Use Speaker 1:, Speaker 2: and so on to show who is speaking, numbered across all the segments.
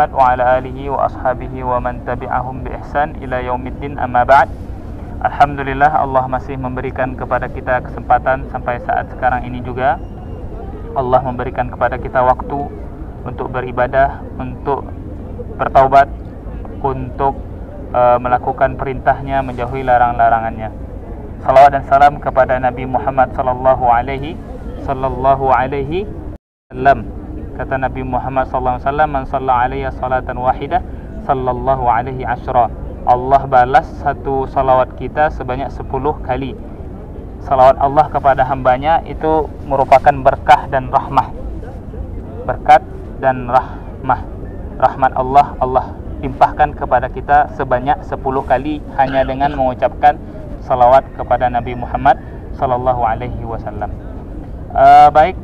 Speaker 1: wa ala alihi wa ashabihi wa man tabi'ahum bi ihsan ila yaumiddin, amma ba'd. Alhamdulillah, Allah masih memberikan kepada kita kesempatan sampai saat sekarang ini juga. Allah memberikan kepada kita waktu untuk beribadah, untuk bertaubat, untuk melakukan perintahnya, menjauhi larang-larangannya. Salawat dan salam kepada Nabi Muhammad sallallahu alaihi wasallam. Kata Nabi Muhammad sallallahu alaihi wasallam, "Man shalla alayya salatan wahidah, sallallahu alaihi asyra." Allah balas satu salawat kita sebanyak 10 kali. Salawat Allah kepada hambanya itu merupakan berkah dan rahmah. Berkat dan rahmah. Rahmat Allah limpahkan kepada kita sebanyak 10 kali hanya dengan mengucapkan salawat kepada Nabi Muhammad sallallahu alaihi wasallam. Baik,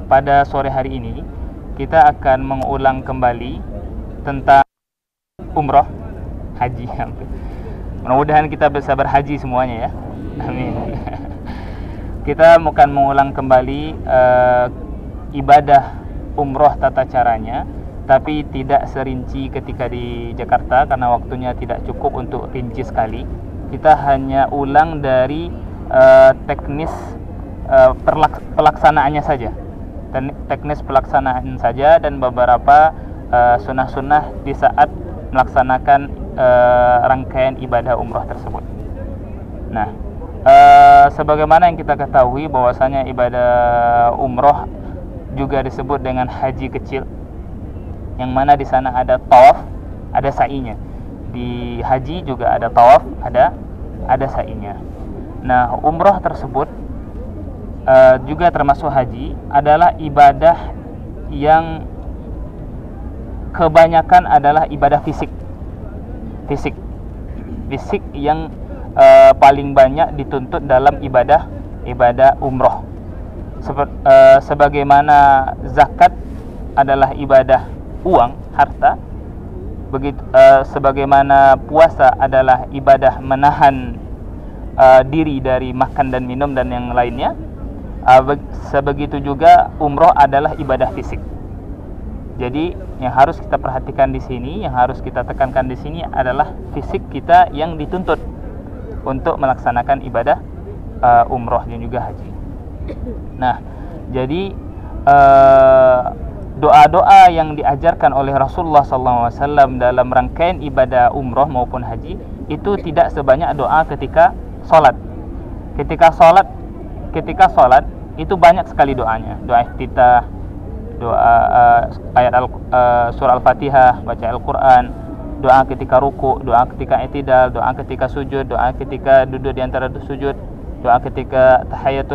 Speaker 1: pada sore hari ini kita akan mengulang kembali tentang umrah, haji. Mudah-mudahan kita bisa berhaji semuanya ya. Amin. Kita akan mengulang kembali ibadah umrah, tata caranya, tapi tidak serinci ketika di Jakarta karena waktunya tidak cukup untuk rinci sekali. Kita hanya ulang dari teknis pelaksanaannya saja. Teknis pelaksanaan saja dan beberapa sunnah-sunnah di saat melaksanakan rangkaian ibadah umrah tersebut. Nah, sebagaimana yang kita ketahui bahwasanya ibadah umrah juga disebut dengan haji kecil, yang mana di sana ada tawaf, ada sa'inya. Di haji juga ada tawaf, ada sa'inya. Nah, umrah tersebut juga termasuk haji, adalah ibadah yang kebanyakan adalah ibadah fisik yang paling banyak dituntut dalam ibadah umrah. Sebagaimana zakat adalah ibadah uang, harta, begitu sebagaimana puasa adalah ibadah menahan diri dari makan dan minum dan yang lainnya. Sebegitu juga umrah adalah ibadah fisik. Jadi yang harus kita perhatikan di sini, yang harus kita tekankan di sini adalah fisik kita yang dituntut untuk melaksanakan ibadah umrah dan juga haji. Nah, jadi doa-doa yang diajarkan oleh Rasulullah SAW dalam rangkaian ibadah umrah maupun haji itu tidak sebanyak doa ketika sholat. Ketika sholat itu banyak sekali doanya. Doa iftitah, doa ayat surah Al-Fatihah, baca Al-Quran, doa ketika ruku, doa ketika i'tidal, doa ketika sujud, doa ketika duduk di antara sujud, doa ketika tahiyat,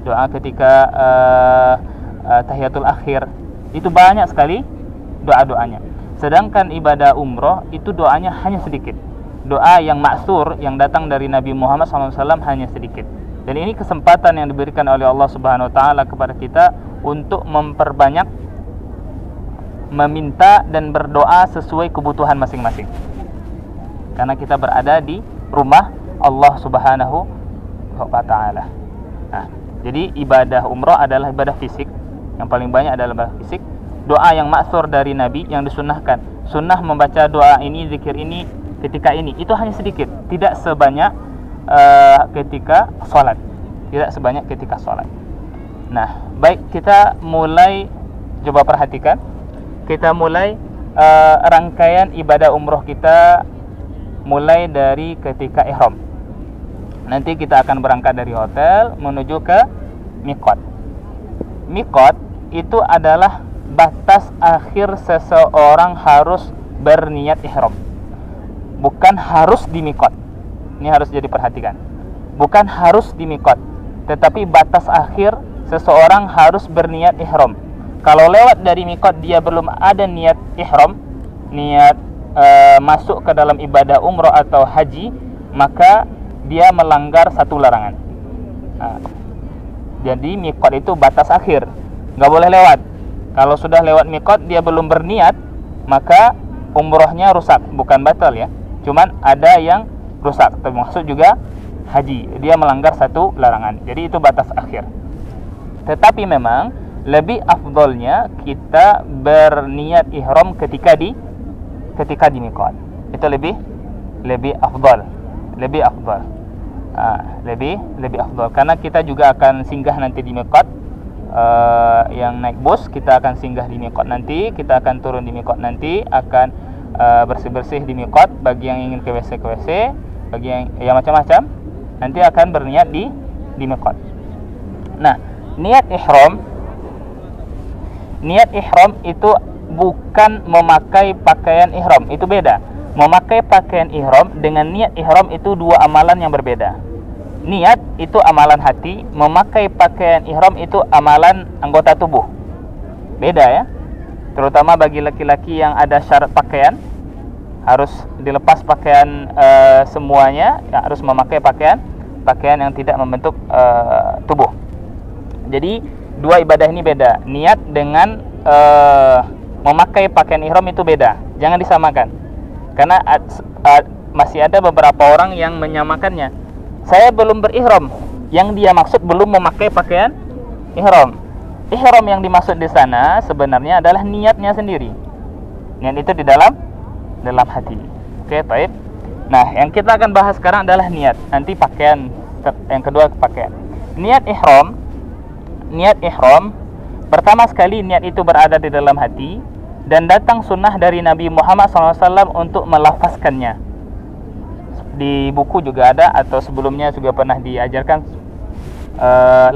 Speaker 1: doa ketika tahiyatul akhir. Itu banyak sekali doa-doanya. Sedangkan ibadah umrah itu doanya hanya sedikit. Doa yang maksur yang datang dari Nabi Muhammad SAW hanya sedikit. Dan ini kesempatan yang diberikan oleh Allah Subhanahu wa taala kepada kita untuk memperbanyak meminta dan berdoa sesuai kebutuhan masing-masing. Karena kita berada di rumah Allah Subhanahu wa taala. Nah, jadi ibadah umrah adalah ibadah fisik. Yang paling banyak adalah ibadah fisik. Doa yang maksur dari Nabi yang disunnahkan. Sunnah membaca doa ini, zikir ini ketika ini. Itu hanya sedikit, tidak sebanyak ketika sholat. Tidak sebanyak ketika sholat. Nah, baik, kita mulai, coba perhatikan. Kita mulai rangkaian ibadah umroh kita mulai dari ketika ihram. Nanti kita akan berangkat dari hotel menuju ke miqat. Miqat itu adalah batas akhir seseorang harus berniat ihram. Bukan harus di miqat. Ini harus jadi perhatikan. Bukan harus di miqat, tetapi batas akhir seseorang harus berniat ihram. Kalau lewat dari miqat dia belum ada niat ihram, niat masuk ke dalam ibadah umrah atau haji, maka dia melanggar satu larangan. Nah, jadi miqat itu batas akhir, nggak boleh lewat. Kalau sudah lewat miqat dia belum berniat, maka umrahnya rusak, bukan batal ya. Cuman ada yang rusak, termasuk juga haji. Dia melanggar satu larangan. Jadi itu batas akhir. Tetapi memang lebih afdolnya kita berniat ihram ketika di miqat. Itu lebih afdal. Lebih afdal. Lebih afdal karena kita juga akan singgah nanti di miqat. Yang naik bus kita akan singgah di miqat nanti, kita akan turun di miqat nanti, akan bersih-bersih di miqat. Bagi yang ingin ke WC, bagi yang macam-macam nanti akan berniat di miqat. Nah, niat ihram itu bukan memakai pakaian ihram, itu beda. Memakai pakaian ihram dengan niat ihram itu dua amalan yang berbeda. Niat itu amalan hati, memakai pakaian ihram itu amalan anggota tubuh. Beda ya. Terutama bagi laki-laki yang ada syarat pakaian, harus dilepas pakaian semuanya, ya, harus memakai pakaian yang tidak membentuk tubuh. Jadi dua ibadah ini beda. Niat dengan memakai pakaian ihram itu beda. Jangan disamakan. Karena masih ada beberapa orang yang menyamakannya. Saya belum berihram, yang dia maksud belum memakai pakaian ihram. Ihram yang dimaksud di sana sebenarnya adalah niatnya sendiri. Niat itu di dalam hati. Oke, baik. Nah, yang kita akan bahas sekarang adalah niat. Nanti pakaian yang kedua pakaian. Niat ihram pertama sekali niat itu berada di dalam hati dan datang sunnah dari Nabi Muhammad SAW untuk melafazkannya. Di buku juga ada atau sebelumnya juga pernah diajarkan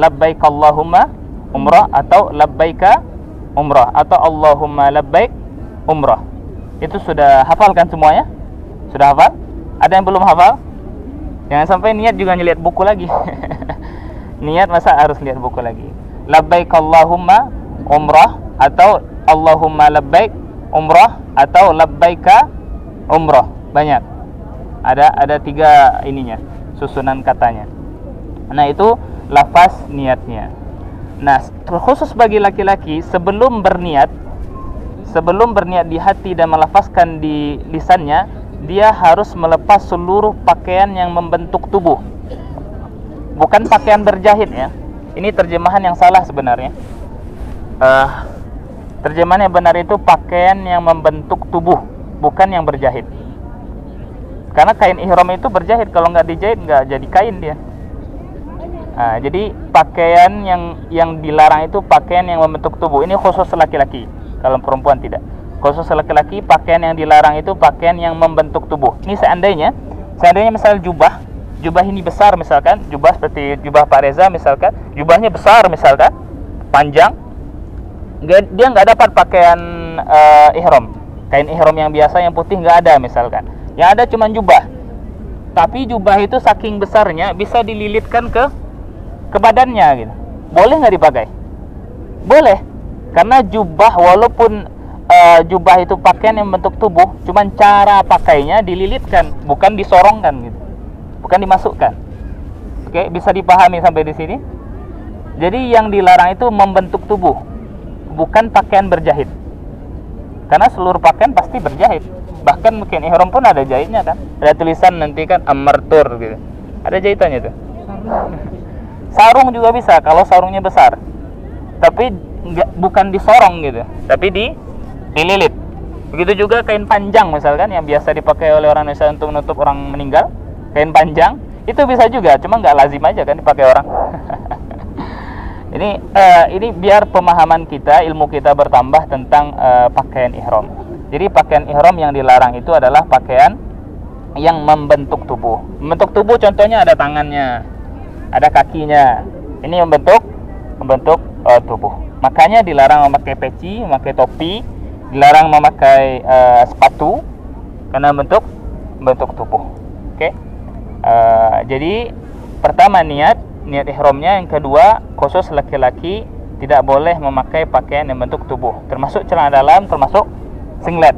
Speaker 1: labbaik Allahumma umrah atau labbaika umrah atau Allahumma labbaik umrah. Itu sudah hafal kan semuanya? Sudah hafal? Ada yang belum hafal? Jangan sampai niat juga ngelihat buku lagi. Niat masa harus lihat buku lagi. Labbaik Allahumma umrah atau Allahumma labbaik umrah atau labbaika umrah. Banyak. Ada tiga ininya, susunan katanya. Nah, itu lafaz niatnya. Nah, khusus bagi laki-laki sebelum berniat di hati dan melafazkan di lisannya, dia harus melepas seluruh pakaian yang membentuk tubuh. Bukan pakaian berjahit ya. Ini terjemahan yang salah sebenarnya. Terjemahan yang benar itu pakaian yang membentuk tubuh, bukan yang berjahit. Karena kain ihram itu berjahit, kalau nggak dijahit nggak jadi kain dia. Nah, jadi pakaian yang dilarang itu pakaian yang membentuk tubuh. Ini khusus laki-laki, kalau perempuan tidak. Khusus laki-laki, pakaian yang dilarang itu pakaian yang membentuk tubuh. Ini seandainya misal jubah ini besar misalkan, jubah seperti jubah Pak Reza misalkan, jubahnya besar misalkan, panjang, dia nggak dapat pakaian ihram. Kain ihram yang biasa yang putih nggak ada misalkan. Yang ada cuma jubah. Tapi jubah itu saking besarnya bisa dililitkan ke badannya gitu. Boleh nggak dipakai? Boleh. Karena jubah walaupun jubah itu pakaian yang bentuk tubuh, cuman cara pakainya dililitkan, bukan disorongkan gitu. Bukan dimasukkan. Oke, bisa dipahami sampai di sini? Jadi yang dilarang itu membentuk tubuh, bukan pakaian berjahit. Karena seluruh pakaian pasti berjahit. Bahkan mungkin ihram pun ada jahitnya kan. Ada tulisan nanti kan amartur gitu. Ada jahitannya tuh. Sarung juga bisa kalau sarungnya besar. Tapi bukan disorong gitu, tapi dililit. Begitu juga kain panjang misalkan yang biasa dipakai oleh orang Indonesia untuk menutup orang meninggal. Kain panjang itu bisa juga, cuma nggak lazim aja kan dipakai orang. Ini biar pemahaman kita, ilmu kita bertambah tentang pakaian ihram. Jadi pakaian ihram yang dilarang itu adalah pakaian yang membentuk tubuh. Membentuk tubuh contohnya ada tangannya, ada kakinya. Ini membentuk tubuh. Makanya dilarang memakai peci, memakai topi, dilarang memakai sepatu karena membentuk tubuh. Oke. Jadi pertama niat ihramnya, yang kedua khusus laki-laki tidak boleh memakai pakaian yang bentuk tubuh, termasuk celana dalam, termasuk singlet.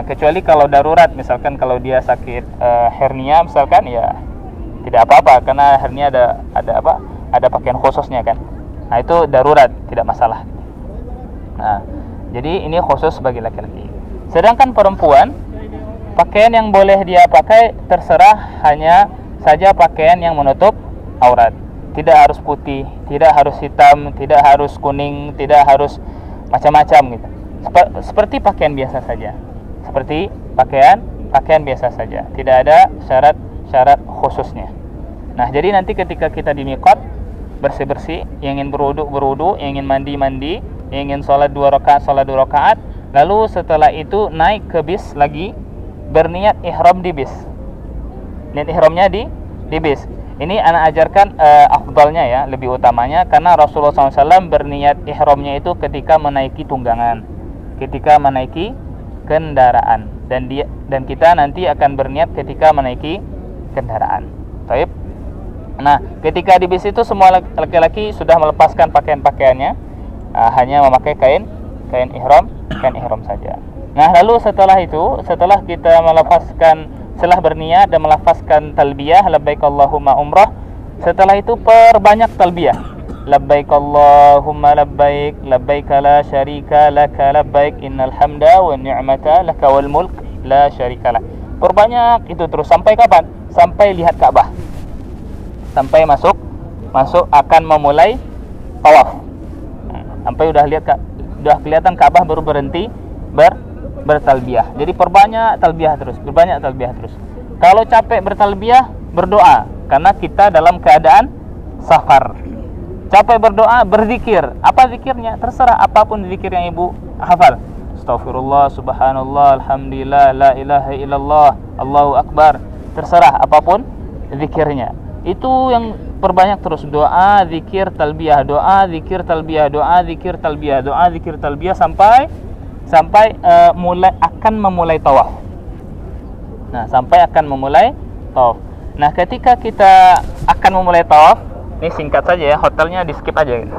Speaker 1: Kecuali kalau darurat, misalkan kalau dia sakit hernia misalkan, ya tidak apa-apa karena hernia ada pakaian khususnya kan. Nah, itu darurat, tidak masalah. Nah, jadi ini khusus bagi laki-laki. Sedangkan perempuan, pakaian yang boleh dia pakai terserah hanya saja pakaian yang menutup aurat. Tidak harus putih, tidak harus hitam, tidak harus kuning, tidak harus macam-macam gitu. Seperti pakaian biasa saja. Seperti pakaian biasa saja. Tidak ada syarat khususnya. Nah, jadi nanti ketika kita di miqat, bersih-bersih, yang ingin berwudu, yang ingin mandi, yang ingin sholat 2 rakaat, lalu setelah itu naik ke bis lagi, berniat ihram di bis. Niat ihramnya di bis. Ini anak ajarkan afdalnya ya, lebih utamanya, karena Rasulullah SAW berniat ihramnya itu ketika menaiki tunggangan, ketika menaiki kendaraan, dan kita nanti akan berniat ketika menaiki kendaraan. Baik. Nah, ketika di bis itu semua laki-laki sudah melepaskan pakaian-pakaiannya, hanya memakai kain ihram saja. Nah, lalu setelah kita setelah berniat dan melafazkan talbiyah labbaik Allahumma umrah, setelah itu perbanyak talbiyah. Labbaik Allahumma labbaik, labbaik la syarika laka labbaik, innal hamda wan ni'mata laka wal mulk la syarika lak. Perbanyak itu terus sampai kapan? Sampai lihat Ka'bah. Sampai masuk akan memulai tawaf. Sampai udah kelihatan Ka'bah baru berhenti bertalbiyah. Jadi berbanyak talbiyah terus. Kalau capek bertalbiyah, berdoa, karena kita dalam keadaan safar. Capek berdoa, berzikir. Apa zikirnya? Terserah, apapun zikir yang ibu hafal. Astaghfirullah, subhanallah, alhamdulillah, la ilaha illallah, Allahu akbar. Terserah apapun zikirnya. Itu yang perbanyak terus, doa, zikir, talbiyah, doa, zikir, talbiyah, doa, zikir, talbiyah, doa, zikir, talbiyah, sampai akan memulai tawaf. Nah, sampai akan memulai tawaf. Nah, ketika kita akan memulai tawaf, ini singkat saja ya, hotelnya di skip aja gitu.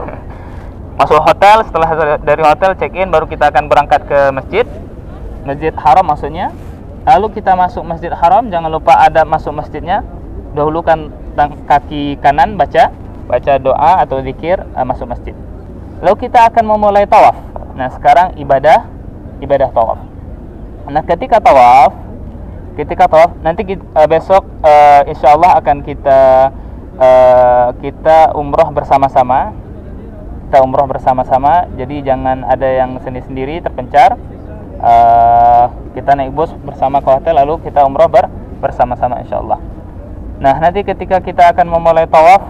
Speaker 1: Masuk hotel, setelah dari hotel check in, baru kita akan berangkat ke masjid haram maksudnya. Lalu kita masuk masjid haram, jangan lupa adab masuk masjidnya. Dahulukan kaki kanan, baca doa atau zikir, masuk masjid. Lalu kita akan memulai tawaf. Nah, sekarang ibadah tawaf. Nah, ketika tawaf nanti besok insyaallah akan kita umroh bersama-sama. Jadi jangan ada yang sendiri-sendiri terpencar. Kita naik bus bersama ke hotel, lalu kita umroh bersama-sama insyaallah. Nah, nanti ketika kita akan memulai tawaf,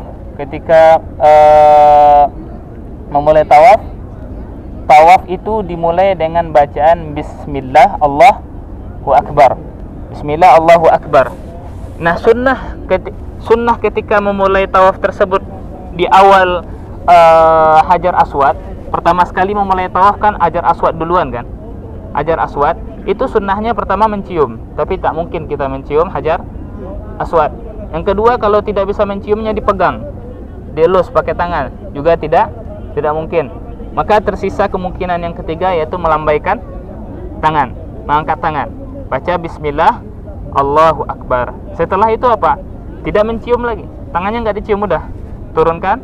Speaker 1: tawaf itu dimulai dengan bacaan Bismillah Allahu Akbar. Bismillah Allahu Akbar. Nah, sunnah ketika memulai tawaf tersebut di awal Hajar Aswad, pertama sekali memulai tawaf kan Hajar Aswad duluan kan. Hajar Aswad itu sunnahnya pertama mencium, tapi tak mungkin kita mencium Hajar Aswad. Yang kedua, kalau tidak bisa menciumnya dipegang, dielus pakai tangan, juga tidak mungkin. Maka tersisa kemungkinan yang ketiga, yaitu melambaikan tangan, mengangkat tangan, baca Bismillah Allahu Akbar. Setelah itu apa? Tidak mencium lagi, tangannya nggak dicium, udah turunkan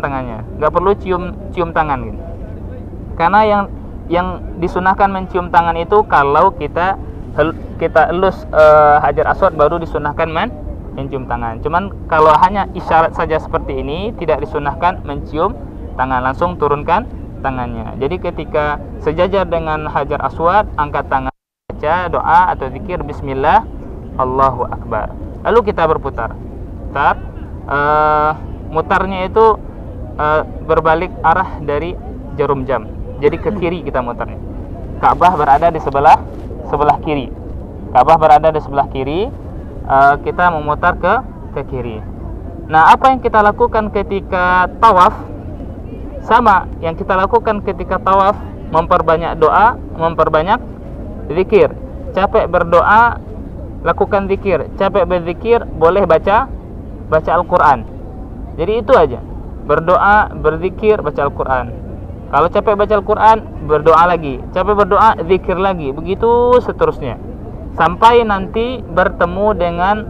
Speaker 1: tangannya, nggak perlu cium tangan gitu. Karena yang disunahkan mencium tangan itu kalau kita elus Hajar Aswad, baru disunahkan mencium tangan. Cuman kalau hanya isyarat saja seperti ini, tidak disunahkan mencium tangan, langsung turunkan tangannya. Jadi ketika sejajar dengan Hajar Aswad, angkat tangan, baca doa atau zikir Bismillah Allahu Akbar. Lalu kita berputar. Mutarnya itu berbalik arah dari jarum jam. Jadi ke kiri kita mutarnya. Ka'bah berada di sebelah kiri. Kita memutar ke kiri. Nah, apa yang kita lakukan ketika tawaf? Sama yang kita lakukan ketika tawaf, memperbanyak doa, memperbanyak zikir. Capek berdoa, lakukan zikir. Capek berzikir, boleh baca Al-Quran. Jadi itu aja. Berdoa, berzikir, baca Al-Quran. Kalau capek baca Al-Quran, berdoa lagi. Capek berdoa, zikir lagi. Begitu seterusnya. Sampai nanti bertemu dengan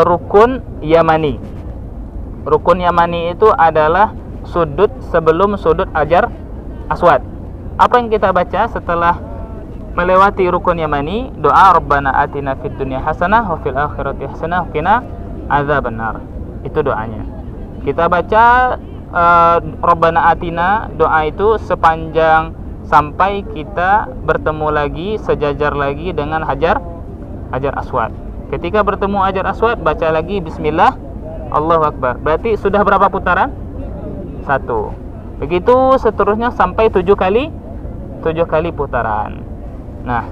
Speaker 1: rukun Yamani. Rukun Yamani itu adalah sudut sebelum sudut Hajar Aswad. Apa yang kita baca setelah melewati rukun Yamani? Doa Rabbana atina fid dunya hasanah wa fil akhirati hasanah wa qina azabannar. Itu doanya. Kita baca Rabbana Atina, doa itu sepanjang sampai kita bertemu lagi, sejajar lagi dengan Hajar Aswad. Ketika bertemu Hajar Aswad, baca lagi Bismillah, Allahu Akbar. Berarti sudah berapa putaran? 1. Begitu seterusnya sampai 7 kali putaran. Nah,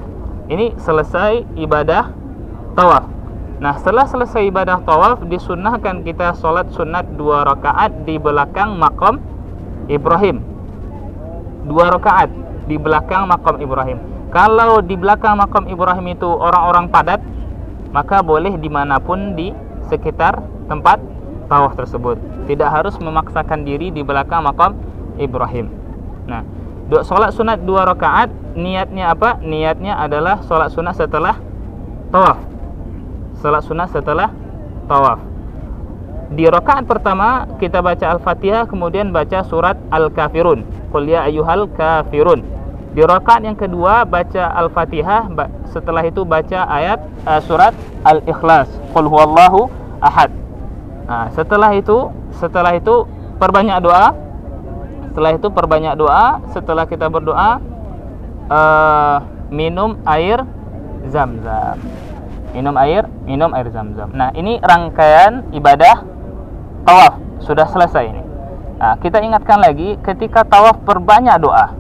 Speaker 1: ini selesai ibadah tawaf. Nah, setelah selesai ibadah tawaf, disunnahkan kita sholat sunat 2 rakaat di belakang makam Ibrahim. 2 rakaat di belakang makam Ibrahim. Kalau di belakang makam Ibrahim itu orang-orang padat, maka boleh dimanapun di sekitar tempat tawaf tersebut. Tidak harus memaksakan diri di belakang makam Ibrahim. Nah, sholat sunat 2 rakaat, niatnya apa? Niatnya adalah sholat sunat setelah tawaf. Salat sunat setelah tawaf. Di rakaat pertama kita baca Al-Fatihah, kemudian baca surat Al-Kafirun, Qul ya ayyuhal kafirun. Di rakaat yang kedua baca Al-Fatihah, setelah itu baca ayat surat Al-Ikhlas, Qul huwallahu ahad. Nah, setelah itu perbanyak doa. Setelah kita berdoa, minum air Zam-Zam. Minum air Zam-Zam. Nah, ini rangkaian ibadah tawaf sudah selesai ini. Nah, kita ingatkan lagi, ketika tawaf perbanyak doa.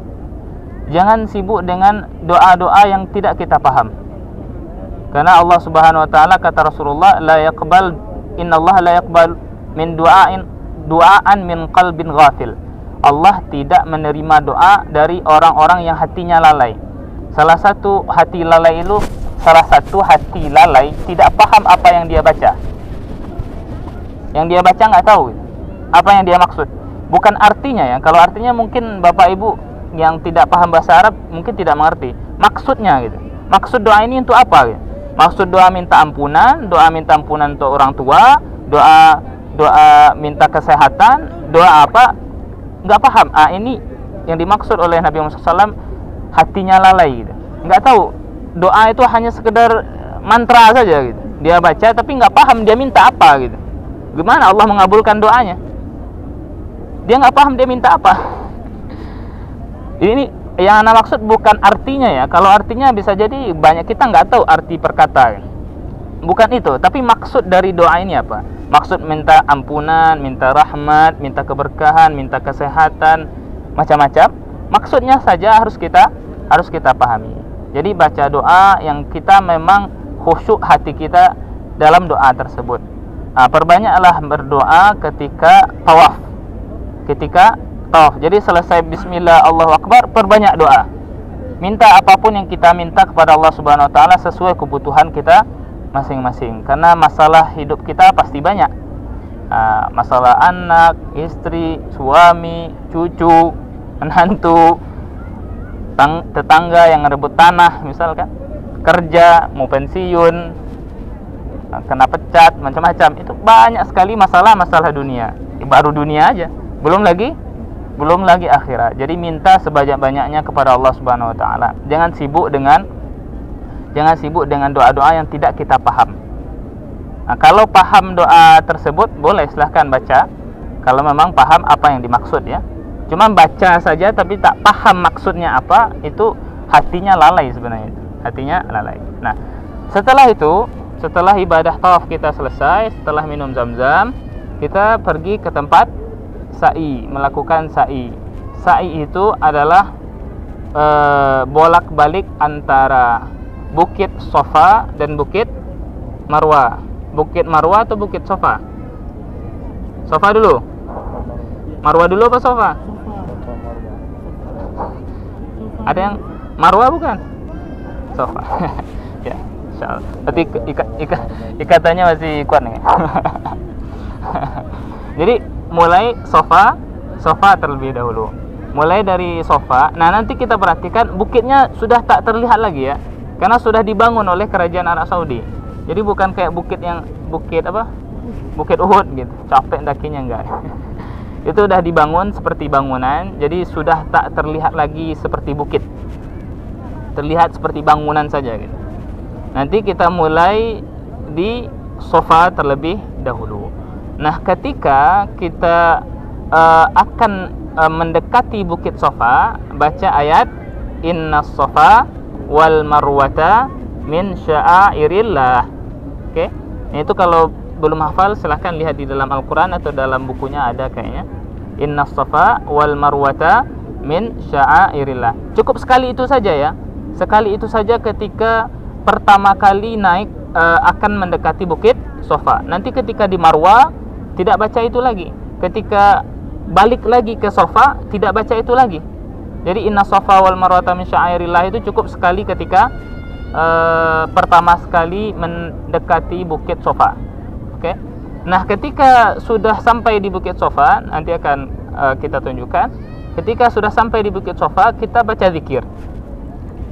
Speaker 1: Jangan sibuk dengan doa-doa yang tidak kita paham. Karena Allah Subhanahu wa taala, kata Rasulullah, innallaha la yaqbal min du'aan min qalbin ghafil. Allah tidak menerima doa dari orang-orang yang hatinya lalai. Salah satu hati lalai tidak paham apa yang dia baca. Yang dia baca nggak tahu apa yang dia maksud. Bukan artinya ya. Kalau artinya mungkin Bapak Ibu yang tidak paham bahasa Arab mungkin tidak mengerti maksudnya gitu. Maksud doa ini untuk apa gitu? Maksud doa minta ampunan untuk orang tua, doa minta kesehatan, doa apa? Nggak paham. Ini yang dimaksud oleh Nabi Muhammad SAW, hatinya lalai gitu. Nggak tahu. Doa itu hanya sekedar mantra saja gitu. Dia baca tapi nggak paham dia minta apa gitu. Gimana Allah mengabulkan doanya? Dia nggak paham dia minta apa. Ini yang Anda maksud bukan artinya ya. Kalau artinya bisa jadi banyak kita nggak tahu arti perkata. Bukan itu. Tapi maksud dari doa ini apa? Maksud minta ampunan, minta rahmat, minta keberkahan, minta kesehatan, macam-macam. Maksudnya saja harus kita pahami. Jadi baca doa yang kita memang khusyuk hati kita dalam doa tersebut. Perbanyaklah berdoa ketika tawaf. Jadi selesai Bismillah Allahu Akbar, perbanyak doa. Minta apapun yang kita minta kepada Allah Subhanahu wa taala sesuai kebutuhan kita masing-masing. Karena masalah hidup kita pasti banyak. Masalah anak, istri, suami, cucu, menantu, tetangga yang ngerebut tanah misalkan, kerja, mau pensiun, kena pecat, macam-macam. Itu banyak sekali masalah dunia. Baru dunia aja, belum lagi akhirat. Jadi minta sebanyak-banyaknya kepada Allah Subhanahu wa taala. Jangan sibuk dengan doa-doa yang tidak kita paham. Kalau paham doa tersebut boleh silahkan baca. Kalau memang paham apa yang dimaksud ya. Cuma baca saja tapi tak paham maksudnya apa, itu hatinya lalai sebenarnya. Hatinya lalai. Nah, setelah ibadah tawaf kita selesai, setelah minum Zam-Zam, kita pergi ke tempat sa'i, melakukan sa'i. Sa'i itu adalah bolak-balik antara Bukit Safa dan Bukit Marwah. Bukit Marwah atau Bukit Safa? Safa dulu. Marwah dulu apa Safa? Ada yang Marwah bukan? Safa. Ya, insyaallah. Berarti ikatannya masih kuat nih. Jadi mulai Safa terlebih dahulu. Mulai dari Safa. Nah, nanti kita perhatikan bukitnya sudah tak terlihat lagi ya. Karena sudah dibangun oleh kerajaan Arab Saudi. Jadi bukan kayak bukit Uhud gitu. Capek dakinya enggak. Itu sudah dibangun seperti bangunan, jadi sudah tak terlihat lagi seperti bukit. Terlihat seperti bangunan saja gitu. Nanti kita mulai di Safa terlebih dahulu. Nah, ketika kita akan mendekati Bukit Safa, baca ayat Innas Safa wal Marwata min sya'airillah. Oke. Itu kalau belum hafal silahkan lihat di dalam Al-Quran atau dalam bukunya ada kayaknya. Innas Safa wal Marwata min sya'airillah. Cukup sekali itu saja ya. Sekali itu saja ketika pertama kali naik akan mendekati Bukit Safa. Nanti ketika di Marwa tidak baca itu lagi. Ketika balik lagi ke Safa tidak baca itu lagi. Jadi Inna Safa wal Marwata min sya'airillah itu cukup sekali ketika pertama sekali mendekati Bukit Safa. Oke. Nah, ketika sudah sampai di Bukit Safa, nanti akan kita tunjukkan. Ketika sudah sampai di Bukit Safa, kita baca zikir.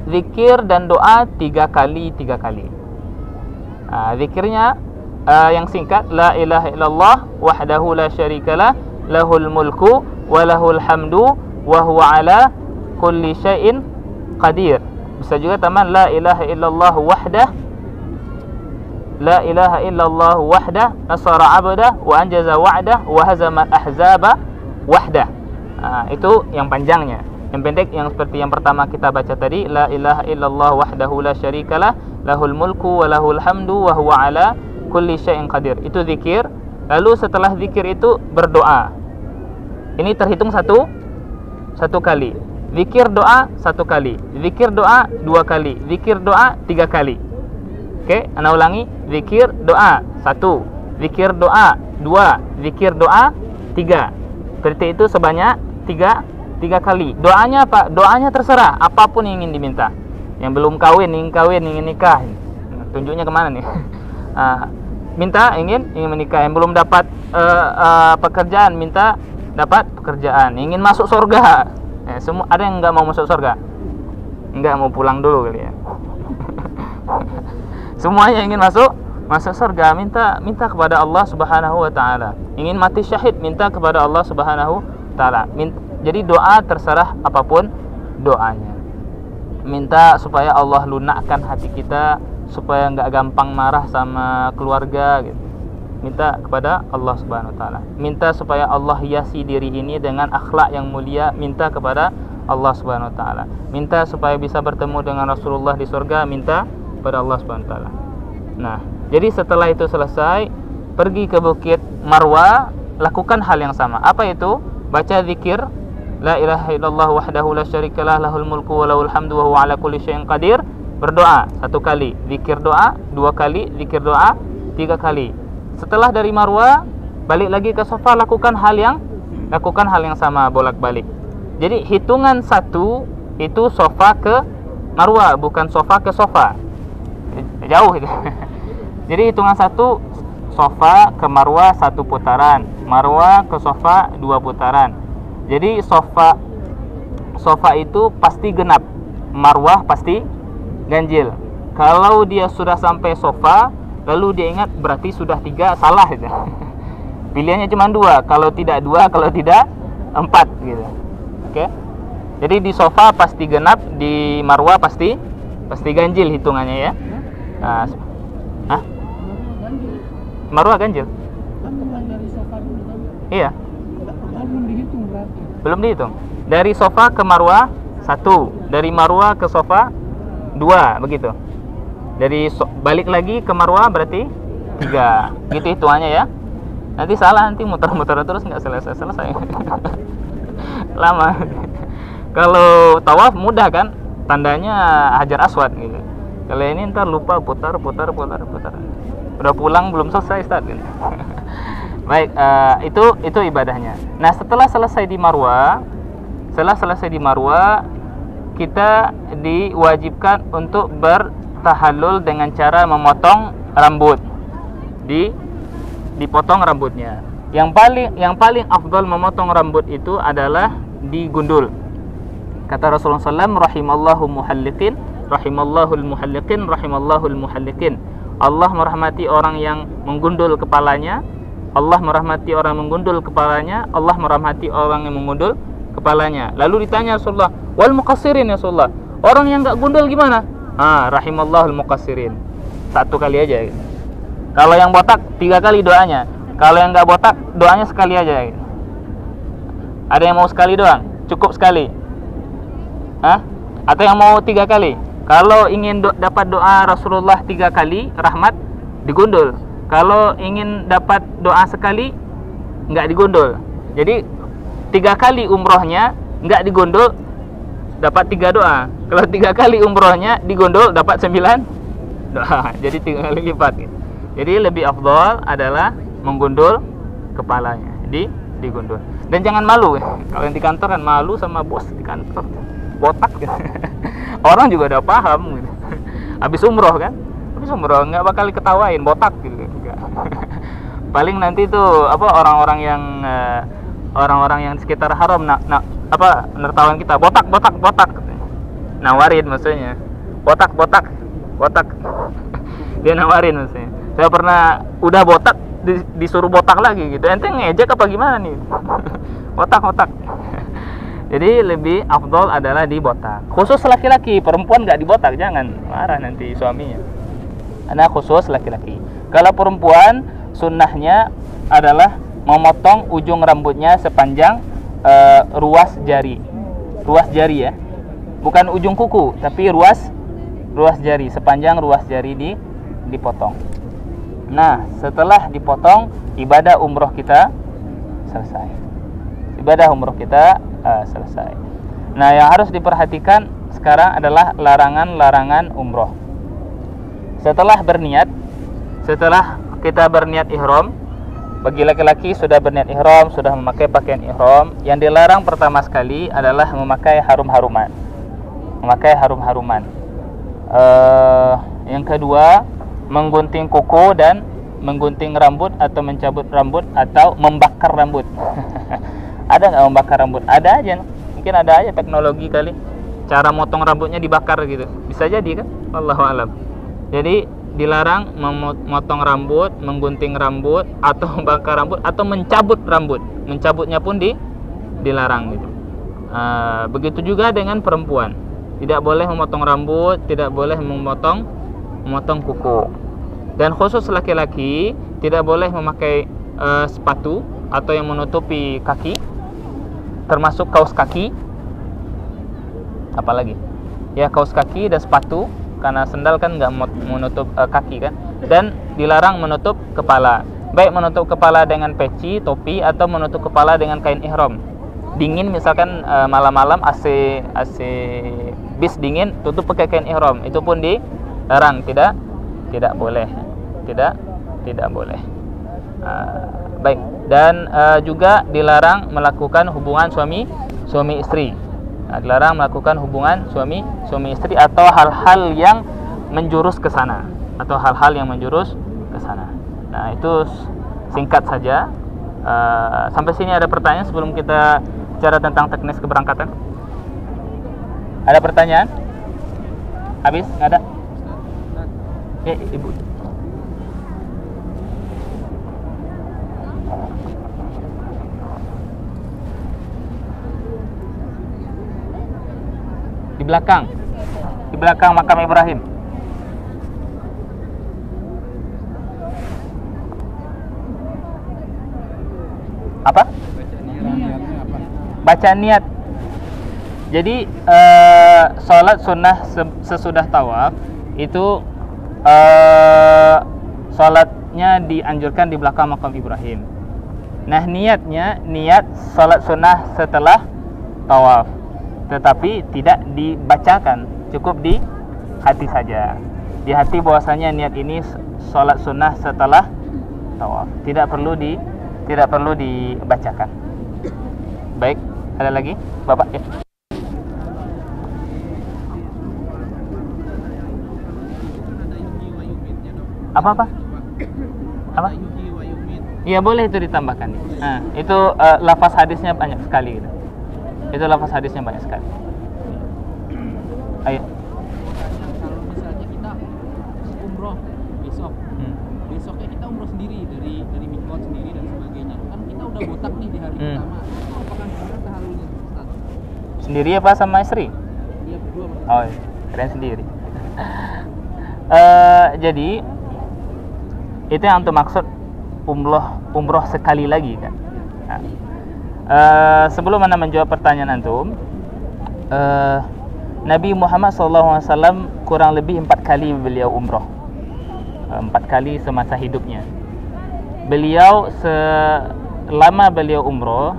Speaker 1: Zikir dan doa 3 kali. Zikirnya yang singkat, la ilaha illallah wahdahu la syarikalah lahul mulku wa lahul hamdu wa huwa ala kulli syai'in qadir. Bisa juga teman, la ilaha illallah wahdah, la ilaha illallah wahdah nasara abdah wa anjaza wa'dah wa hazama ahzaba wahdah. Itu yang panjangnya. Yang pendek yang seperti yang pertama kita baca tadi, la ilaha illallah wahdahu la syarikalah lahul mulku wa lahul hamdu wa huwa ala kulli syai'in qadir. Itu zikir. Lalu setelah zikir itu berdoa. Ini terhitung satu kali. Zikir doa 1 kali. Zikir doa 2 kali. Zikir doa 3 kali. Oke, ana ulangi. Zikir doa 1, zikir doa 2, zikir doa 3. Berarti itu sebanyak 3 kali. Doanya apa? Doanya terserah, apapun yang ingin diminta. Yang belum kawin, ingin nikah. Tunjuknya kemana nih? Minta ingin menikah. Yang belum dapat pekerjaan, minta dapat pekerjaan. Ingin masuk surga. Semua ada yang nggak mau masuk surga? Nggak mau pulang dulu kali ya. Semuanya ingin masuk surga, minta kepada Allah Subhanahu wa taala. Ingin mati syahid, minta kepada Allah Subhanahu wa taala. Jadi doa terserah apapun doanya. Minta supaya Allah lunakkan hati kita, supaya enggak gampang marah sama keluarga gitu. Minta kepada Allah Subhanahu wa taala. Minta supaya Allah hiasi diri ini dengan akhlak yang mulia, minta kepada Allah Subhanahu wa taala. Minta supaya bisa bertemu dengan Rasulullah di surga, minta kepada Allah Subhanahu wa taala. Nah, jadi setelah itu selesai, pergi ke Bukit Marwa, lakukan hal yang sama. Apa itu? Baca zikir la ilaha illallah wahdahu la syarikalah lahul mulku wa lahul hamdu wa huwa ala kulli syai'in qadir. Berdoa 1 kali, zikir doa 2 kali, zikir doa 3 kali. Setelah dari Marwa balik lagi ke Safa, lakukan hal yang sama, bolak-balik. Jadi hitungan 1 itu Safa ke Marwa, bukan Safa ke Safa. Jauh itu. Jadi hitungan 1 Safa ke Marwa 1 putaran, Marwa ke Safa 2 putaran. Jadi Safa itu pasti genap, Marwah pasti ganjil. Kalau dia sudah sampai Safa lalu dia ingat berarti sudah 3, salah itu. Pilihannya cuma 2, kalau tidak 2, kalau tidak 4 gitu. Oke. Jadi di Safa pasti genap, di Marwa pasti ganjil hitungannya ya. Marwa ganjil. Iya. Belum dihitung. Dari Safa ke Marwa 1, dari Marwa ke Safa 2, begitu. Dari balik lagi ke Marwa berarti 3. Gitu hitungannya ya. Nanti salah, nanti muter-muter terus nggak selesai. Lama. Kalau tawaf mudah kan? Tandanya Hajar Aswad gitu. Kalau ini ntar lupa putar. Udah pulang belum selesai Ustaz gitu. Baik, itu ibadahnya. Nah, setelah selesai di Marwa, kita diwajibkan untuk bertahallul dengan cara memotong rambut. Dipotong rambutnya. Yang paling afdal memotong rambut itu adalah digundul. Kata Rasulullah SAW, rahimallahu muhalliqin, rahimallahul muhalliqin, rahimallahul muhalliqin. Allah merahmati orang yang menggundul kepalanya. Allah merahmati orang yang menggundul kepalanya. Allah merahmati orang yang menggundul kepalanya. Lalu ditanya Rasulullah, wal muqassirin ya Rasulullah, orang yang enggak gundul gimana? Rahimallahul muqassirin. 1 kali aja. Kalau yang botak 3 kali doanya. Kalau yang nggak botak, doanya sekali aja gitu. Ada yang mau sekali doang? Cukup sekali? Hah? Atau yang mau 3 kali? Kalau ingin dapat doa Rasulullah 3 kali rahmat, digundul. Kalau ingin dapat doa sekali, nggak digundul. Jadi 3 kali umrohnya nggak digundul, dapat 3 doa. Kalau 3 kali umrohnya digundul, dapat 9 doa. Jadi 3 kali lipat gitu. Jadi lebih afdol adalah menggundul kepalanya. Digundul. Dan jangan malu ya. Kalau yang di kantor kan malu sama bos di kantor, botak gitu. Orang juga udah paham gitu. Habis umroh kan, habis umroh nggak bakal ketawain botak gitu. Paling nanti tuh apa orang-orang yang di sekitar haram nertawan kita, botak nawarin maksudnya, botak dia nawarin maksudnya. Saya pernah udah botak disuruh botak lagi gitu, ente ngejek apa gimana nih? botak Jadi lebih afdol adalah dibotak. Khusus laki-laki, perempuan nggak dibotak, jangan marah nanti suaminya. Karena khusus laki-laki. Kalau perempuan, sunnahnya adalah memotong ujung rambutnya sepanjang ruas jari ya, bukan ujung kuku, tapi ruas jari, sepanjang ruas jari dipotong. Nah, setelah dipotong, ibadah umroh kita selesai. Selesai. Nah, yang harus diperhatikan sekarang adalah larangan-larangan umroh. Setelah kita berniat ihram, bagi laki-laki sudah berniat ihram, sudah memakai pakaian ihram, yang dilarang pertama sekali adalah memakai harum-haruman. Yang kedua, menggunting kuku dan menggunting rambut atau mencabut rambut atau membakar rambut. Ada nggak membakar rambut? Ada aja, mungkin ada aja teknologi kali, cara motong rambutnya dibakar gitu, bisa jadi kan, wallahu alam. Jadi dilarang memotong rambut, menggunting rambut, atau membakar rambut, atau mencabut rambut. Mencabutnya pun dilarang gitu. Begitu juga dengan perempuan, tidak boleh memotong rambut, tidak boleh memotong kuku. Dan khusus laki-laki tidak boleh memakai sepatu atau yang menutupi kaki, termasuk kaos kaki, apalagi ya kaos kaki dan sepatu, karena sendal kan nggak menutup kaki kan. Dan dilarang menutup kepala, baik menutup kepala dengan peci, topi, atau menutup kepala dengan kain ihram. Dingin misalkan malam-malam AC bis dingin, tutup pakai kain ihram, itu pun dilarang, tidak boleh. Baik. Dan juga dilarang melakukan hubungan suami istri. Dilarang melakukan hubungan suami istri atau hal-hal yang menjurus ke sana, Nah, itu singkat saja. Sampai sini ada pertanyaan sebelum kita bicara tentang teknis keberangkatan? Ada pertanyaan? Habis? Nggak ada? Ibu. Di belakang makam Ibrahim. Apa? Baca niat. Jadi sholat sunnah sesudah tawaf itu sholatnya dianjurkan di belakang makam Ibrahim. Nah, niat sholat sunnah setelah tawaf, tetapi tidak dibacakan, cukup di hati saja. Di hati bahwasanya niat ini sholat sunnah setelah tawaf, tidak perlu dibacakan. Baik, ada lagi, Bapak ya? Apa? Iya, boleh itu ditambahkan. Nah, itu lafaz hadisnya banyak sekali gitu. Ayo.
Speaker 2: Kalau misalnya kita umroh besok, besoknya kita umroh sendiri dari mikot sendiri dan sebagainya. Kan kita udah botak nih di hari pertama. Itu apakah benar tahalulnya, Ustaz?
Speaker 1: Sendiri apa sama istri?
Speaker 2: Iya, berdua.
Speaker 1: Oh, keren sendiri. Jadi itu yang untuk maksud umroh sekali lagi kan. Nah, sebelum Anda menjawab pertanyaan antum, Nabi Muhammad SAW kurang lebih 4 kali beliau umroh, 4 kali semasa hidupnya. Beliau selama beliau umroh,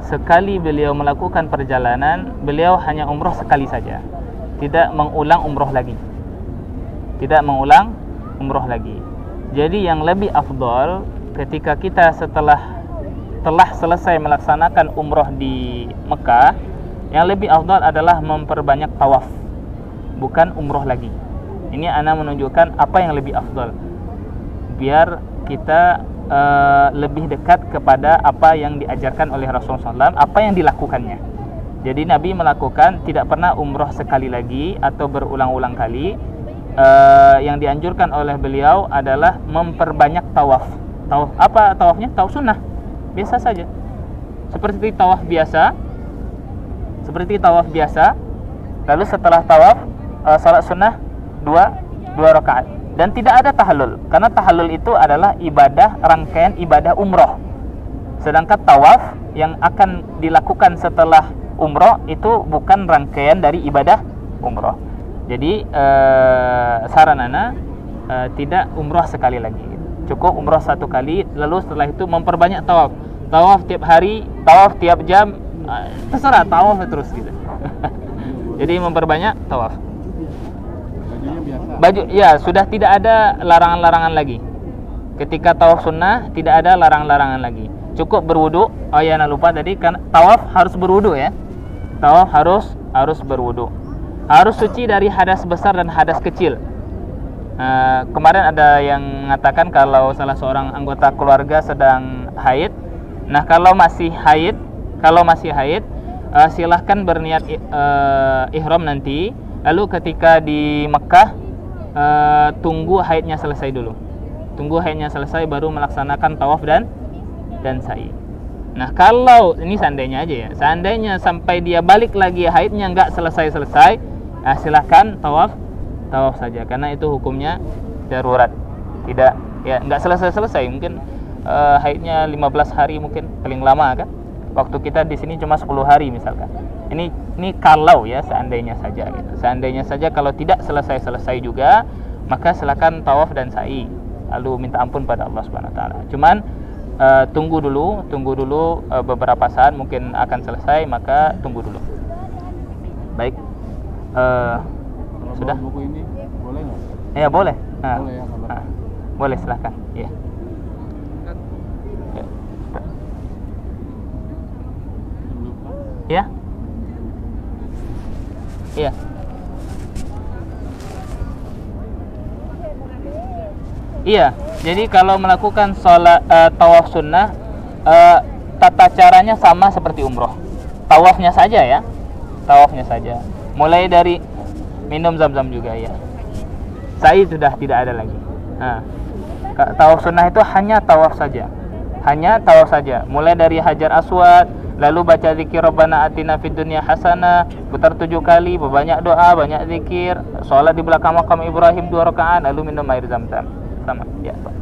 Speaker 1: sekali beliau melakukan perjalanan, beliau hanya umroh sekali saja, tidak mengulang umroh lagi, tidak mengulang umroh lagi. Jadi yang lebih afdal ketika kita telah selesai melaksanakan umroh di Mekah, yang lebih afdal adalah memperbanyak tawaf, bukan umroh lagi. Ini ana menunjukkan apa yang lebih afdal, biar kita lebih dekat kepada apa yang diajarkan oleh Rasulullah SAW, apa yang dilakukannya. Jadi Nabi melakukan tidak pernah umroh sekali lagi atau berulang-ulang kali. Yang dianjurkan oleh beliau adalah memperbanyak tawaf. Tawaf apa tawafnya? Tawaf sunnah biasa saja, seperti tawaf biasa, lalu setelah tawaf salat sunnah 2 rakaat, dan tidak ada tahallul, karena tahallul itu adalah ibadah, rangkaian ibadah umroh, sedangkan tawaf yang akan dilakukan setelah umroh itu bukan rangkaian dari ibadah umroh. Jadi saran ana tidak umroh sekali lagi, cukup umroh 1 kali, lalu setelah itu memperbanyak tawaf. Tawaf tiap hari, tawaf tiap jam, terserah, tawaf terus gitu. Jadi memperbanyak tawaf. Baju ya sudah tidak ada larangan-larangan lagi. Ketika tawaf sunnah tidak ada larang-larangan lagi. Cukup berwudu. Oh ya, nak lupa tadi kan tawaf harus berwudu ya. Tawaf harus berwudu. Harus suci dari hadas besar dan hadas kecil. Kemarin ada yang mengatakan kalau salah seorang anggota keluarga sedang haid. Nah, kalau masih haid, silahkan berniat ihram nanti. Lalu ketika di Mekah, tunggu haidnya selesai dulu. Tunggu haidnya selesai baru melaksanakan tawaf dan sa'i. Nah, kalau ini seandainya aja ya, seandainya sampai dia balik lagi haidnya nggak selesai, silahkan tawaf saja, karena itu hukumnya darurat. Tidak ya, nggak selesai, mungkin haidnya 15 hari mungkin paling lama kan. Waktu kita di sini cuma 10 hari misalkan. Ini kalau ya seandainya saja gitu. Seandainya saja kalau tidak selesai juga, maka silakan tawaf dan sa'i, lalu minta ampun pada Allah Subhanahu wa taala. Cuman tunggu dulu beberapa saat, mungkin akan selesai, maka tunggu dulu. Baik. Sudah.
Speaker 2: Buku ini boleh nggak?
Speaker 1: Ya boleh.
Speaker 2: Boleh ya,
Speaker 1: boleh, silakan. Ya. Ya. Iya. Iya. Jadi kalau melakukan sholat tawaf sunnah, tata caranya sama seperti umroh. Tawafnya saja ya. Tawafnya saja. Mulai dari minum zam-zam juga ya. Sa'i sudah tidak ada lagi. Tawaf sunnah itu hanya tawaf saja. Mulai dari Hajar Aswad, lalu baca zikir Rabbana atina fid dunya hasanah, putar 7 kali, berbanyak doa, banyak zikir, sholat di belakang makam Ibrahim 2 rakaat, lalu minum air zam-zam. Sama ya, Pak.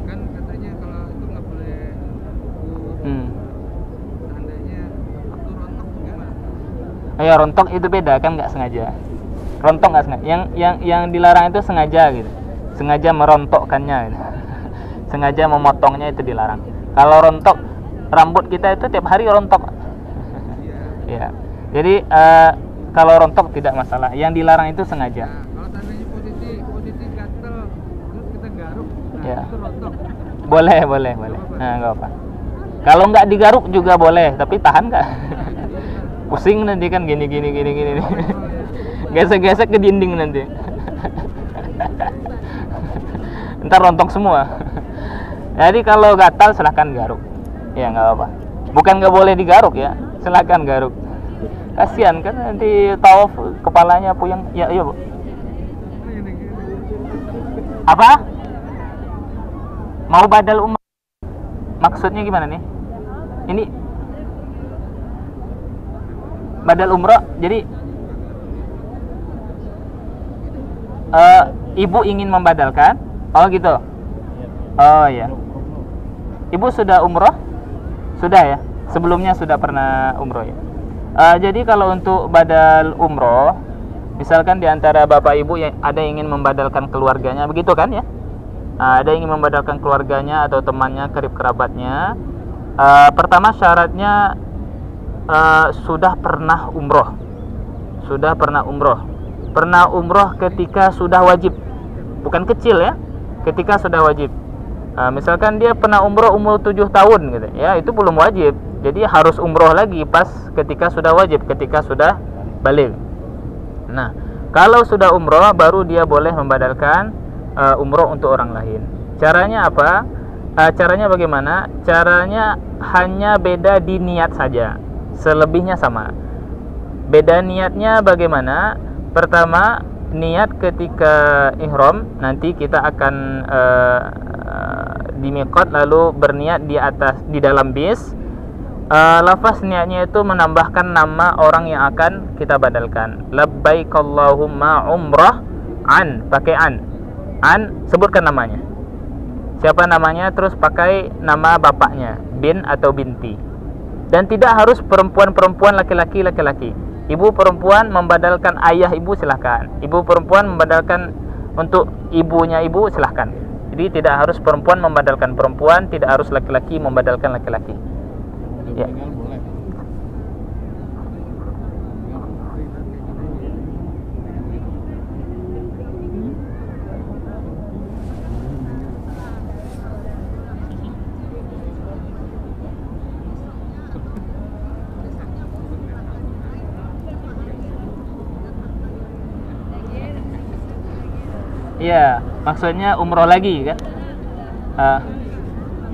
Speaker 2: Kan katanya kalau itu nggak boleh seandainya waktu rontok gimana?
Speaker 1: Ya, rontok itu beda kan, nggak sengaja. Rontok nggak sengaja. Yang dilarang itu sengaja gitu. Sengaja merontokkannya gitu. Sengaja memotongnya itu dilarang. Kalau rontok, rambut kita itu tiap hari rontok. Ya. Jadi kalau rontok tidak masalah. Yang dilarang itu sengaja.
Speaker 2: Kalau tandanya posisi gatel terus kita garuk,
Speaker 1: Ya.
Speaker 2: itu rontok.
Speaker 1: Boleh. Nah, nggak apa. Kalau nggak digaruk juga boleh, tapi tahan nggak? Pusing nanti kan gini. Gesek-gesek ke dinding nanti. Ntar rontok semua. Jadi kalau gatal silahkan garuk. Ya nggak apa. Bukan nggak boleh digaruk ya, silahkan garuk. Kasihan kan nanti tawaf kepalanya puyeng. Ya iya Bu. Apa? Mau badal umrah? Maksudnya gimana nih? Ini badal umrah. Jadi ibu ingin membadalkan. Oh gitu. Oh ya. Ibu sudah umroh? Sudah ya? Sebelumnya sudah pernah umroh ya? Jadi kalau untuk badal umroh, misalkan di antara bapak ibu yang ada yang ingin membadalkan keluarganya, begitu kan ya? Ada yang ingin membadalkan keluarganya atau temannya, karib kerabatnya. Pertama syaratnya sudah pernah umroh. Sudah pernah umroh. Pernah umroh ketika sudah wajib. Bukan kecil ya, ketika sudah wajib. Misalkan dia pernah umroh umur 7 tahun gitu, ya itu belum wajib. Jadi harus umroh lagi pas ketika sudah wajib, ketika sudah balik. Nah, kalau sudah umroh baru dia boleh membadalkan umroh untuk orang lain. Caranya apa? Caranya bagaimana? Caranya hanya beda di niat saja. Selebihnya sama. Beda niatnya bagaimana? Pertama, niat ketika ihram, nanti kita akan di miqat lalu berniat di dalam bis. Lafaz niatnya itu menambahkan nama orang yang akan kita badalkan. Labbaik Allahumma umrah an, pakai an, sebutkan namanya. Siapa namanya, terus pakai nama bapaknya, bin atau binti. Dan tidak harus perempuan-perempuan, laki-laki. Ibu perempuan membadalkan ayah ibu silahkan. Ibu perempuan membadalkan untuk ibunya ibu silahkan. Jadi tidak harus perempuan membadalkan perempuan, tidak harus laki-laki membadalkan laki-laki. Ya. Iya, maksudnya umroh lagi kan?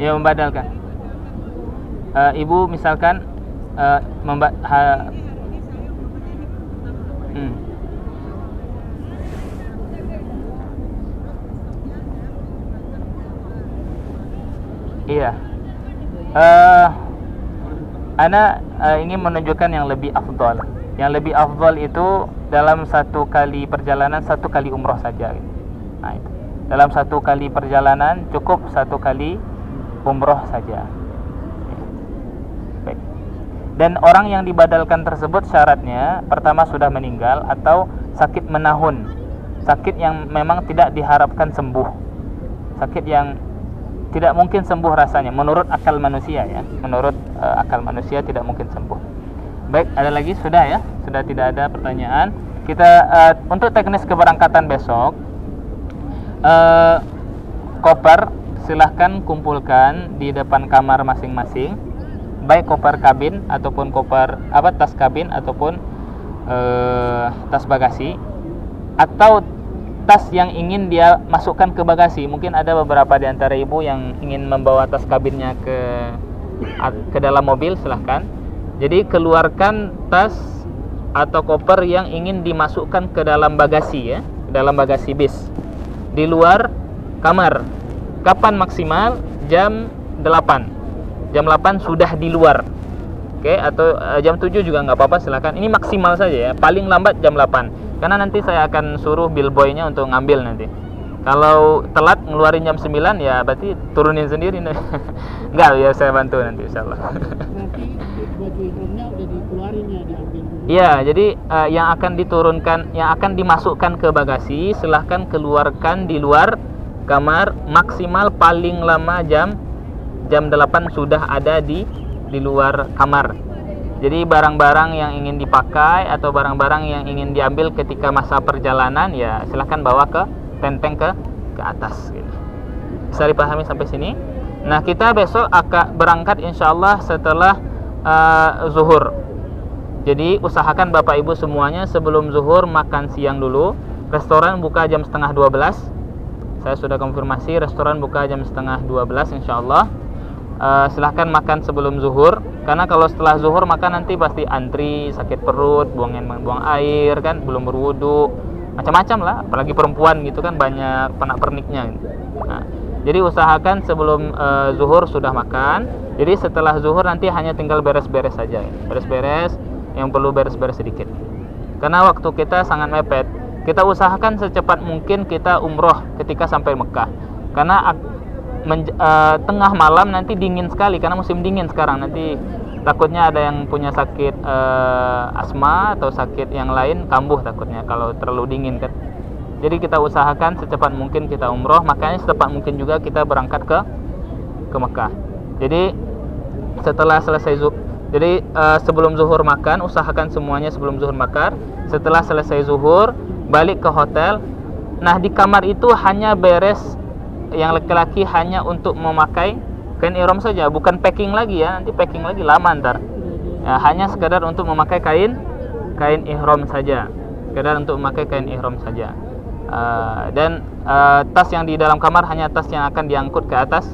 Speaker 1: Ya membadalkan. Ibu misalkan iya. Ana ingin menunjukkan yang lebih afdal. Yang lebih afdal itu dalam satu kali perjalanan, satu kali umroh saja. Nah, itu. Dalam satu kali perjalanan cukup satu kali umroh saja. Baik. Dan orang yang dibadalkan tersebut syaratnya pertama sudah meninggal atau sakit menahun, sakit yang memang tidak diharapkan sembuh, sakit yang tidak mungkin sembuh rasanya menurut akal manusia ya, menurut akal manusia tidak mungkin sembuh. Baik, ada lagi? Sudah ya, sudah tidak ada pertanyaan. Kita untuk teknis keberangkatan besok, koper silahkan kumpulkan di depan kamar masing-masing, baik koper kabin ataupun koper tas kabin ataupun tas bagasi, atau tas yang ingin dia masukkan ke bagasi. Mungkin ada beberapa di antara ibu yang ingin membawa tas kabinnya ke dalam mobil, silahkan. Jadi keluarkan tas atau koper yang ingin dimasukkan ke dalam bagasi ya, ke dalam bagasi bis di luar kamar. Kapan maksimal? Jam 8. Jam 8 sudah di luar. Oke, atau jam 7 juga nggak apa-apa, silakan. Ini maksimal saja ya, paling lambat jam 8. Karena nanti saya akan suruh billboy-nya untuk ngambil nanti. Kalau telat ngeluarin jam 9 ya berarti turunin sendiri. Enggak, biar saya bantu nanti insyaallah.
Speaker 2: Nanti baju ihramnya udah dikeluarin ya, diambil dulu.
Speaker 1: Iya, jadi yang akan diturunkan, yang akan dimasukkan ke bagasi silahkan keluarkan di luar kamar, maksimal paling lama jam 8 sudah ada di luar kamar. Jadi barang-barang yang ingin dipakai atau barang-barang yang ingin diambil ketika masa perjalanan ya silahkan bawa ke tenteng ke atas gitu. Bisa dipahami sampai sini? Nah, kita besok akan berangkat insyaallah setelah zuhur. Jadi usahakan Bapak Ibu semuanya sebelum zuhur makan siang dulu. Restoran buka jam setengah 12. Saya sudah konfirmasi restoran buka jam setengah 12 insyaallah. Silahkan makan sebelum zuhur, karena kalau setelah zuhur makan nanti pasti antri, sakit perut, buang air kan, belum berwudu, macam-macam lah, apalagi perempuan gitu kan, banyak pernak-perniknya gitu. Nah, jadi usahakan sebelum zuhur sudah makan. Jadi setelah zuhur nanti hanya tinggal beres-beres saja, beres-beres yang perlu beres-beres sedikit, karena waktu kita sangat mepet. Kita usahakan secepat mungkin kita umroh ketika sampai Mekah, karena tengah malam nanti dingin sekali karena musim dingin sekarang, nanti takutnya ada yang punya sakit asma atau sakit yang lain kambuh takutnya kalau terlalu dingin kan. Jadi kita usahakan secepat mungkin kita umroh, makanya secepat mungkin juga kita berangkat ke Mekah. Jadi setelah selesai sebelum zuhur makan, usahakan semuanya sebelum zuhur makan. Setelah selesai zuhur balik ke hotel. Nah, di kamar itu hanya beres yang laki-laki hanya untuk memakai kain ihram saja, bukan packing lagi ya, nanti packing lagi lama ntar ya, hanya sekedar untuk memakai kain ihram saja, sekedar untuk memakai kain ihram saja. Dan tas yang di dalam kamar hanya tas yang akan diangkut ke atas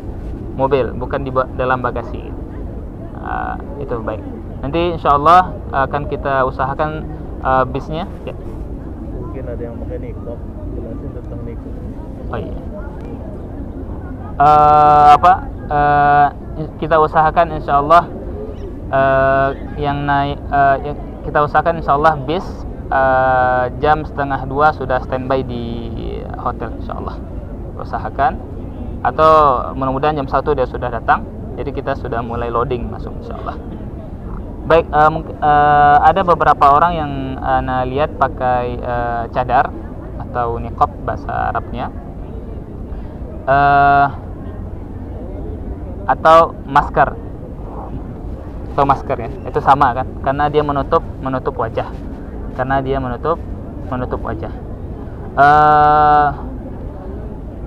Speaker 1: mobil, bukan di dalam bagasi. Itu baik. Nanti insyaallah akan kita usahakan bisnya ya.
Speaker 3: Mungkin ada yang pakai niqab, jelasin tentang niqab.
Speaker 1: Oh iya. Kita usahakan insyaallah yang naik kita usahakan insyaallah bis jam 1:30 sudah standby di hotel insyaallah. Usahakan, atau mudah-mudahan jam 1 dia sudah datang, jadi kita sudah mulai loading masuk insyaallah. Baik, ada beberapa orang yang ana lihat pakai cadar atau niqab bahasa Arabnya, atau masker ya, itu sama kan, karena dia menutup wajah, wajah.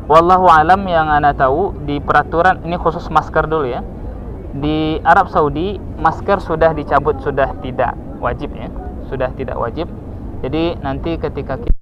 Speaker 1: Wallahu alam, yang ana tahu di peraturan ini khusus masker dulu ya, di Arab Saudi masker sudah dicabut, sudah tidak wajib ya, sudah tidak wajib. Jadi nanti ketika kita